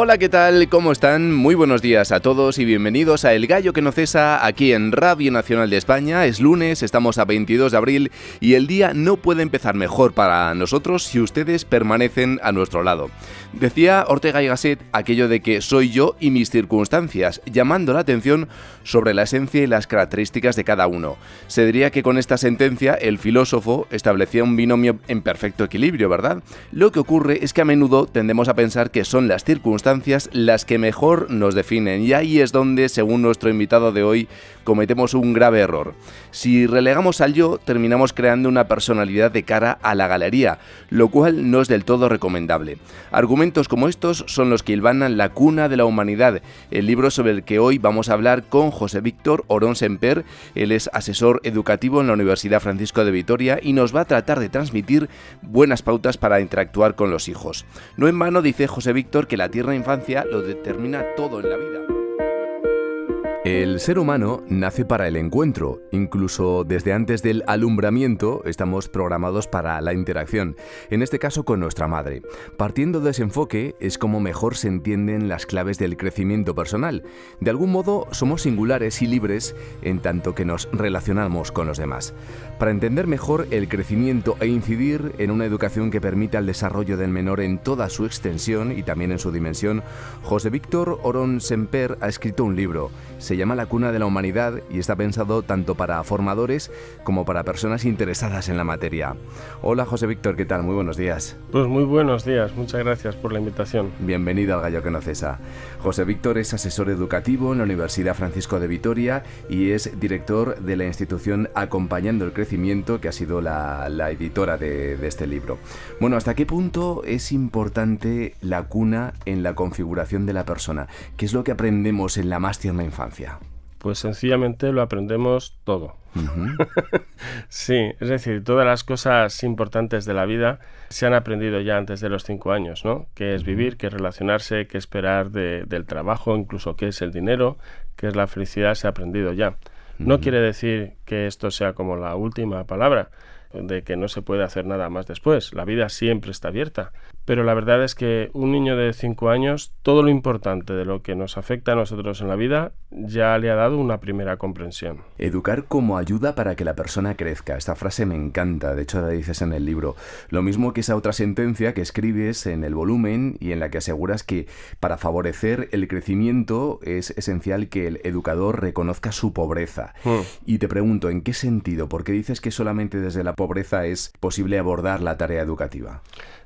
Hola, ¿qué tal? ¿Cómo están? Muy buenos días a todos y bienvenidos a El Gallo que no cesa aquí en Radio Nacional de España. Es lunes, estamos a 22 de abril y el día no puede empezar mejor para nosotros si ustedes permanecen a nuestro lado. Decía Ortega y Gasset aquello de que soy yo y mis circunstancias, llamando la atención sobre la esencia y las características de cada uno. Se diría que con esta sentencia el filósofo establecía un binomio en perfecto equilibrio, ¿verdad? Lo que ocurre es que a menudo tendemos a pensar que son las circunstancias las que mejor nos definen, y ahí es donde, según nuestro invitado de hoy, cometemos un grave error. Si relegamos al yo, terminamos creando una personalidad de cara a la galería, lo cual no es del todo recomendable. Argumentos como estos son los que hilvanan La cuna de la humanidad, el libro sobre el que hoy vamos a hablar con José Víctor Orón Semper. Él es asesor educativo en la Universidad Francisco de Vitoria y nos va a tratar de transmitir buenas pautas para interactuar con los hijos. No en vano dice José Víctor que la tierna infancia lo determina todo en la vida. El ser humano nace para el encuentro. Incluso desde antes del alumbramiento estamos programados para la interacción, en este caso con nuestra madre. Partiendo de ese enfoque es como mejor se entienden las claves del crecimiento personal. De algún modo somos singulares y libres en tanto que nos relacionamos con los demás. Para entender mejor el crecimiento e incidir en una educación que permita el desarrollo del menor en toda su extensión y también en su dimensión, José Víctor Orón Semper ha escrito un libro. Se llama La cuna de la humanidad y está pensado tanto para formadores como para personas interesadas en la materia. Hola José Víctor, ¿qué tal? Muy buenos días. Pues muy buenos días, muchas gracias por la invitación. Bienvenido al Gallo que no cesa. José Víctor es asesor educativo en la Universidad Francisco de Vitoria y es director de la institución Acompañando el Crecimiento, que ha sido la editora de este libro. Bueno, ¿hasta qué punto es importante la cuna en la configuración de la persona? ¿Qué es lo que aprendemos en la más tierna infancia? Pues sencillamente lo aprendemos todo. Uh-huh. Sí, es decir, todas las cosas importantes de la vida se han aprendido ya antes de los 5 años, ¿no? Qué es vivir, qué es relacionarse, qué esperar del trabajo, incluso qué es el dinero, qué es la felicidad, se ha aprendido ya. No quiere decir que esto sea como la última palabra, de que no se puede hacer nada más después. La vida siempre está abierta. Pero la verdad es que un niño de 5 años, todo lo importante de lo que nos afecta a nosotros en la vida, ya le ha dado una primera comprensión. Educar como ayuda para que la persona crezca. Esta frase me encanta, de hecho la dices en el libro. Lo mismo que esa otra sentencia que escribes en el volumen y en la que aseguras que para favorecer el crecimiento es esencial que el educador reconozca su pobreza. Y te pregunto, ¿en qué sentido? ¿Por qué dices que solamente desde la pobreza es posible abordar la tarea educativa?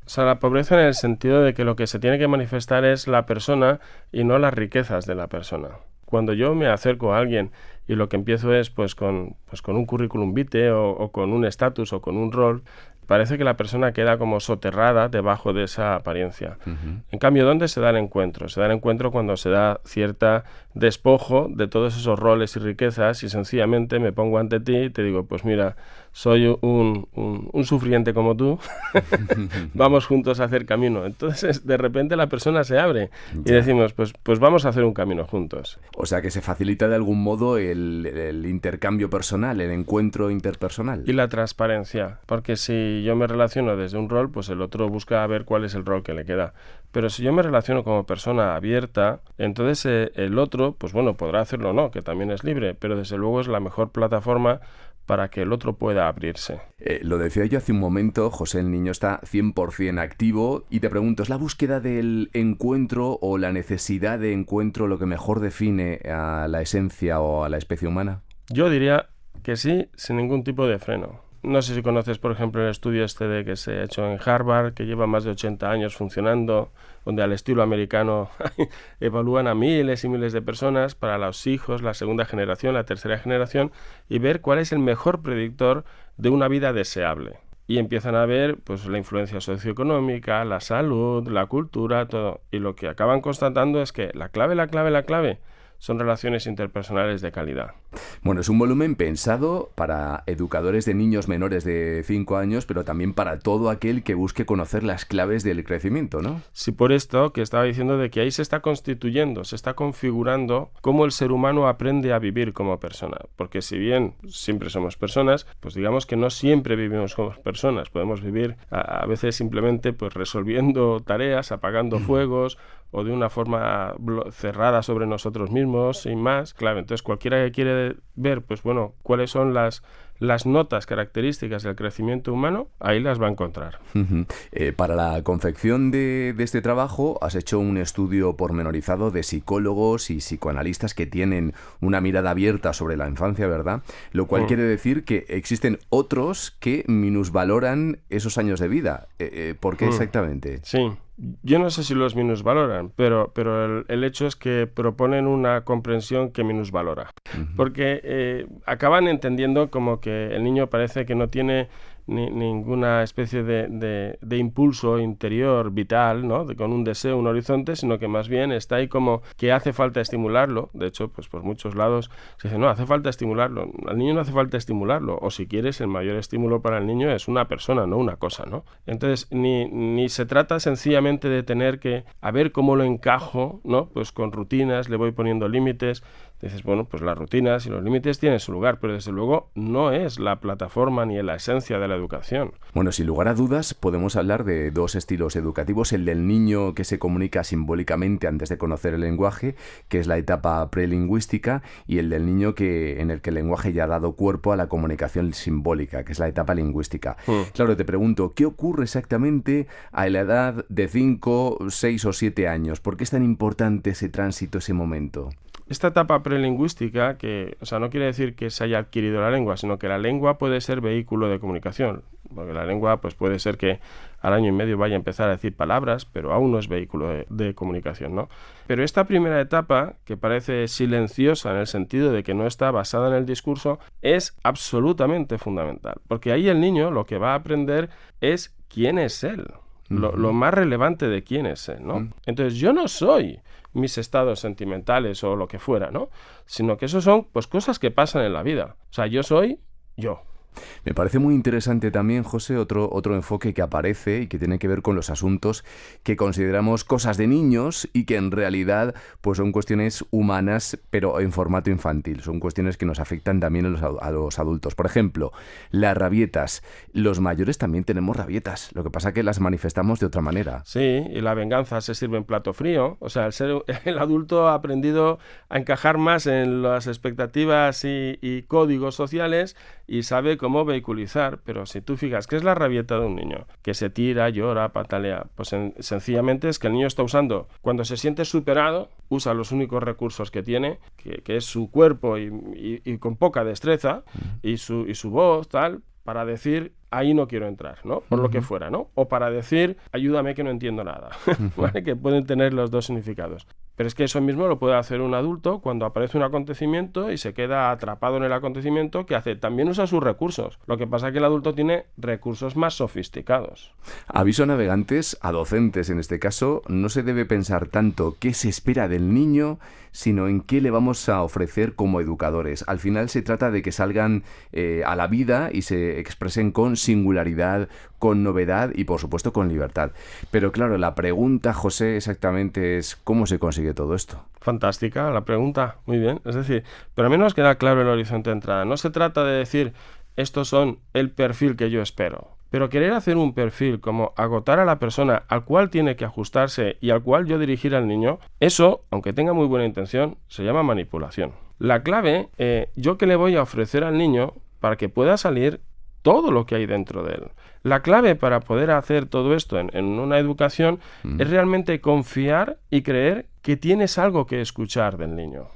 O sea, la pobreza en el sentido de que lo que se tiene que manifestar es la persona y no las riquezas de la persona. Cuando yo me acerco a alguien y lo que empiezo es pues con un currículum vitae o con un estatus o con un rol, parece que la persona queda como soterrada debajo de esa apariencia. Uh-huh. En cambio, ¿dónde se da el encuentro? Se da el encuentro cuando se da cierta despojo de todos esos roles y riquezas y sencillamente me pongo ante ti y te digo, pues mira, soy un sufriente como tú, vamos juntos a hacer camino. Entonces, de repente la persona se abre y decimos, pues vamos a hacer un camino juntos. O sea, que se facilita de algún modo el intercambio personal, el encuentro interpersonal. Y la transparencia, porque si yo me relaciono desde un rol, pues el otro busca ver cuál es el rol que le queda. Pero si yo me relaciono como persona abierta, entonces el otro, pues bueno, podrá hacerlo o no, que también es libre, pero desde luego es la mejor plataforma para que el otro pueda abrirse. Lo decía yo hace un momento, José, el niño está 100% activo y te pregunto, ¿es la búsqueda del encuentro o la necesidad de encuentro lo que mejor define a la esencia o a la especie humana? Yo diría que sí, sin ningún tipo de freno. No sé si conoces, por ejemplo, el estudio que se ha hecho en Harvard, que lleva más de 80 años funcionando, donde al estilo americano evalúan a miles y miles de personas para los hijos, la segunda generación, la tercera generación, y ver cuál es el mejor predictor de una vida deseable. Y empiezan a ver pues la influencia socioeconómica, la salud, la cultura, todo. Y lo que acaban constatando es que la clave son relaciones interpersonales de calidad. Bueno, es un volumen pensado para educadores de niños menores de 5 años, pero también para todo aquel que busque conocer las claves del crecimiento, ¿no? Sí, por esto que estaba diciendo de que ahí se está constituyendo, se está configurando cómo el ser humano aprende a vivir como persona. Porque si bien siempre somos personas, pues digamos que no siempre vivimos como personas. Podemos vivir a veces simplemente pues resolviendo tareas, apagando fuegos o de una forma cerrada sobre nosotros mismos, sin más. Claro, entonces cualquiera que quiere ver, pues bueno, cuáles son las notas características del crecimiento humano, ahí las va a encontrar. Para la confección de este trabajo has hecho un estudio pormenorizado de psicólogos y psicoanalistas que tienen una mirada abierta sobre la infancia, ¿verdad? Lo cual quiere decir que existen otros que minusvaloran esos años de vida. ¿Por qué exactamente? Sí. Yo no sé si los minusvaloran, pero el hecho es que proponen una comprensión que minusvalora. Porque acaban entendiendo como que el niño parece que no tiene ninguna especie de impulso interior vital, ¿no? Con un deseo, un horizonte, sino que más bien está ahí como que hace falta estimularlo. De hecho, pues por muchos lados se dice, no, hace falta estimularlo. Al niño no hace falta estimularlo. O si quieres, el mayor estímulo para el niño es una persona, no una cosa, ¿no? Entonces, ni se trata sencillamente de tener que, a ver cómo lo encajo, ¿no? Pues con rutinas, le voy poniendo límites. Dices, bueno, pues las rutinas y los límites tienen su lugar, pero desde luego no es la plataforma ni la esencia de la educación. Bueno, sin lugar a dudas, podemos hablar de dos estilos educativos, el del niño que se comunica simbólicamente antes de conocer el lenguaje, que es la etapa prelingüística, y el del niño en el que el lenguaje ya ha dado cuerpo a la comunicación simbólica, que es la etapa lingüística. Claro, te pregunto, ¿qué ocurre exactamente a la edad de 5, 6 o 7 años? ¿Por qué es tan importante ese tránsito, ese momento? Esta etapa prelingüística, no quiere decir que se haya adquirido la lengua, sino que la lengua puede ser vehículo de comunicación. Porque la lengua pues puede ser que al año y medio vaya a empezar a decir palabras, pero aún no es vehículo de comunicación, ¿no? Pero esta primera etapa, que parece silenciosa en el sentido de que no está basada en el discurso, es absolutamente fundamental. Porque ahí el niño lo que va a aprender es quién es él. Lo más relevante de quién es él, ¿no? Entonces yo no soy mis estados sentimentales o lo que fuera, ¿no? Sino que eso son pues cosas que pasan en la vida. O sea, yo soy yo. Me parece muy interesante también, José, otro enfoque que aparece y que tiene que ver con los asuntos que consideramos cosas de niños y que en realidad pues son cuestiones humanas, pero en formato infantil. Son cuestiones que nos afectan también a los adultos. Por ejemplo, las rabietas. Los mayores también tenemos rabietas. Lo que pasa es que las manifestamos de otra manera. Sí, y la venganza se sirve en plato frío. O sea, el adulto ha aprendido a encajar más en las expectativas y códigos sociales y sabe cómo vehiculizar, pero si tú fijas, ¿qué es la rabieta de un niño? Que se tira, llora, patalea. Pues sencillamente es que el niño está usando, cuando se siente superado, usa los únicos recursos que tiene, que es su cuerpo y con poca destreza, y su voz, tal, para decir, ahí no quiero entrar, ¿no? Por lo que fuera, ¿no? O para decir, ayúdame que no entiendo nada, ¿vale? Que pueden tener los dos significados. Pero es que eso mismo lo puede hacer un adulto cuando aparece un acontecimiento y se queda atrapado en el acontecimiento, que hace, también usa sus recursos. Lo que pasa es que el adulto tiene recursos más sofisticados. Aviso a navegantes, a docentes en este caso, no se debe pensar tanto qué se espera del niño, sino en qué le vamos a ofrecer como educadores. Al final se trata de que salgan a la vida y se expresen con singularidad, con novedad y por supuesto con libertad. Pero claro, la pregunta, José, exactamente es ¿cómo se consigue todo esto? Fantástica la pregunta, muy bien. Es decir, pero al menos queda claro el horizonte de entrada. No se trata de decir estos son el perfil que yo espero. Pero querer hacer un perfil como agotar a la persona al cual tiene que ajustarse y al cual yo dirigir al niño, eso, aunque tenga muy buena intención, se llama manipulación. La clave, yo que le voy a ofrecer al niño para que pueda salir todo lo que hay dentro de él. La clave para poder hacer todo esto en una educación es realmente confiar y creer que tienes algo que escuchar del niño.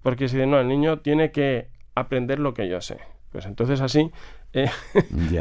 Porque si no, el niño tiene que aprender lo que yo sé. Pues entonces así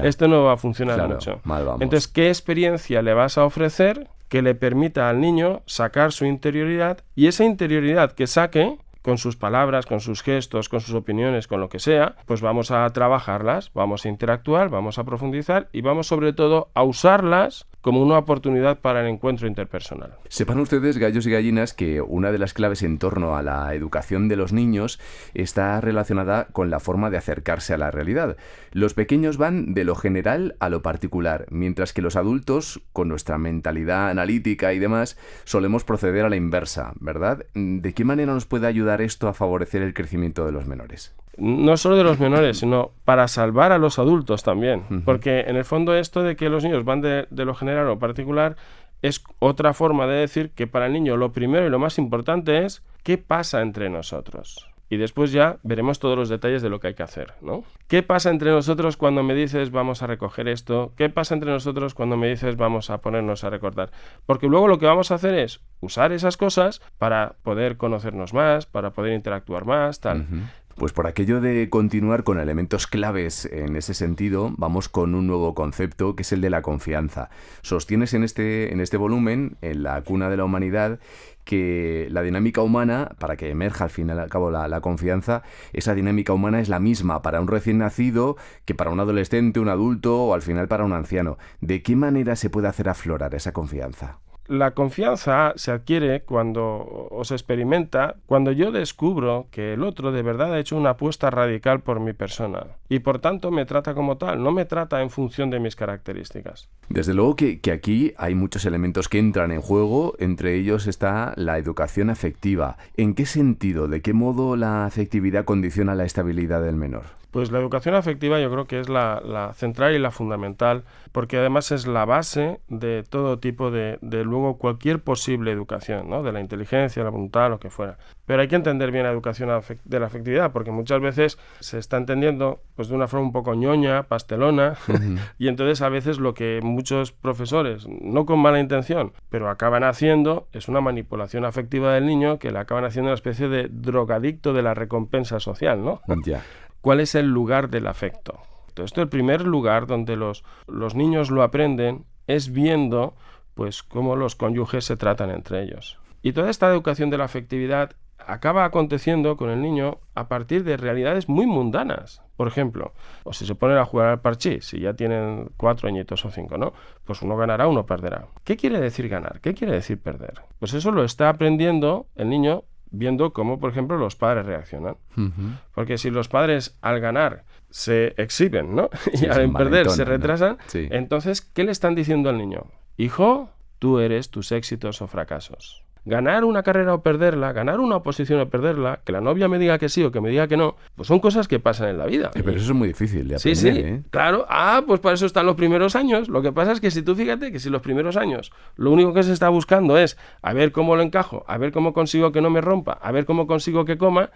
esto no va a funcionar mucho. Mal vamos. Entonces, ¿qué experiencia le vas a ofrecer que le permita al niño sacar su interioridad? Y esa interioridad que saque, con sus palabras, con sus gestos, con sus opiniones, con lo que sea, pues vamos a trabajarlas, vamos a interactuar, vamos a profundizar y vamos sobre todo a usarlas como una oportunidad para el encuentro interpersonal. Sepan ustedes, gallos y gallinas, que una de las claves en torno a la educación de los niños está relacionada con la forma de acercarse a la realidad. Los pequeños van de lo general a lo particular, mientras que los adultos, con nuestra mentalidad analítica y demás, solemos proceder a la inversa, ¿verdad? ¿De qué manera nos puede ayudar esto a favorecer el crecimiento de los menores? No solo de los menores, sino para salvar a los adultos también. Porque en el fondo esto de que los niños van de lo general a lo particular es otra forma de decir que para el niño lo primero y lo más importante es qué pasa entre nosotros. Y después ya veremos todos los detalles de lo que hay que hacer, ¿no? ¿Qué pasa entre nosotros cuando me dices vamos a recoger esto? ¿Qué pasa entre nosotros cuando me dices vamos a ponernos a recortar? Porque luego lo que vamos a hacer es usar esas cosas para poder conocernos más, para poder interactuar más, tal. Uh-huh. Pues por aquello de continuar con elementos claves en ese sentido, vamos con un nuevo concepto que es el de la confianza. Sostienes en este volumen, en La cuna de la humanidad, que la dinámica humana, para que emerja al fin y al cabo la confianza, esa dinámica humana es la misma para un recién nacido que para un adolescente, un adulto o al final para un anciano. ¿De qué manera se puede hacer aflorar esa confianza? La confianza se adquiere o se experimenta cuando yo descubro que el otro de verdad ha hecho una apuesta radical por mi persona y por tanto me trata como tal, no me trata en función de mis características. Desde luego que aquí hay muchos elementos que entran en juego, entre ellos está la educación afectiva. ¿En qué sentido, de qué modo la afectividad condiciona la estabilidad del menor? Pues la educación afectiva yo creo que es la central y la fundamental, porque además es la base de todo tipo de luego cualquier posible educación, ¿no? De la inteligencia, la voluntad, lo que fuera. Pero hay que entender bien la educación de la afectividad, porque muchas veces se está entendiendo pues de una forma un poco ñoña, pastelona, uh-huh. Y entonces a veces lo que muchos profesores, no con mala intención, pero acaban haciendo es una manipulación afectiva del niño que le acaban haciendo una especie de drogadicto de la recompensa social, ¿no? Ya. ¿Cuál es el lugar del afecto? Entonces, el primer lugar donde los niños lo aprenden es viendo pues cómo los cónyuges se tratan entre ellos. Y toda esta educación de la afectividad acaba aconteciendo con el niño a partir de realidades muy mundanas. Por ejemplo, o si se ponen a jugar al parchís, si ya tienen 4 añitos o 5, ¿no? Pues uno ganará, uno perderá. ¿Qué quiere decir ganar? ¿Qué quiere decir perder? Pues eso lo está aprendiendo el niño viendo cómo, por ejemplo, los padres reaccionan. Uh-huh. Porque si los padres al ganar se exhiben, ¿no? Y al perder se retrasan, ¿no? Sí. Entonces, ¿qué le están diciendo al niño? Hijo, tú eres tus éxitos o fracasos. Ganar una carrera o perderla, ganar una oposición o perderla, que la novia me diga que sí o que me diga que no, pues son cosas que pasan en la vida. Pero eso es muy difícil de aprender, sí, ¿eh? Claro. Pues para eso están los primeros años. Lo que pasa es que si tú fíjate que si los primeros años lo único que se está buscando es a ver cómo lo encajo, a ver cómo consigo que no me rompa, a ver cómo consigo que coma,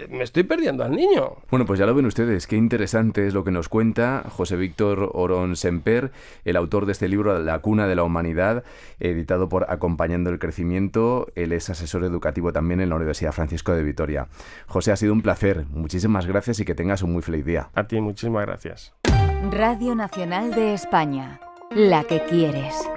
me estoy perdiendo al niño. Bueno, pues ya lo ven ustedes, qué interesante es lo que nos cuenta José Víctor Orón Semper, el autor de este libro La cuna de la humanidad, editado por Acompañando el Crecimiento. Él es asesor educativo también en la Universidad Francisco de Vitoria. José, ha sido un placer. Muchísimas gracias y que tengas un muy feliz día. A ti, muchísimas gracias. Radio Nacional de España, la que quieres.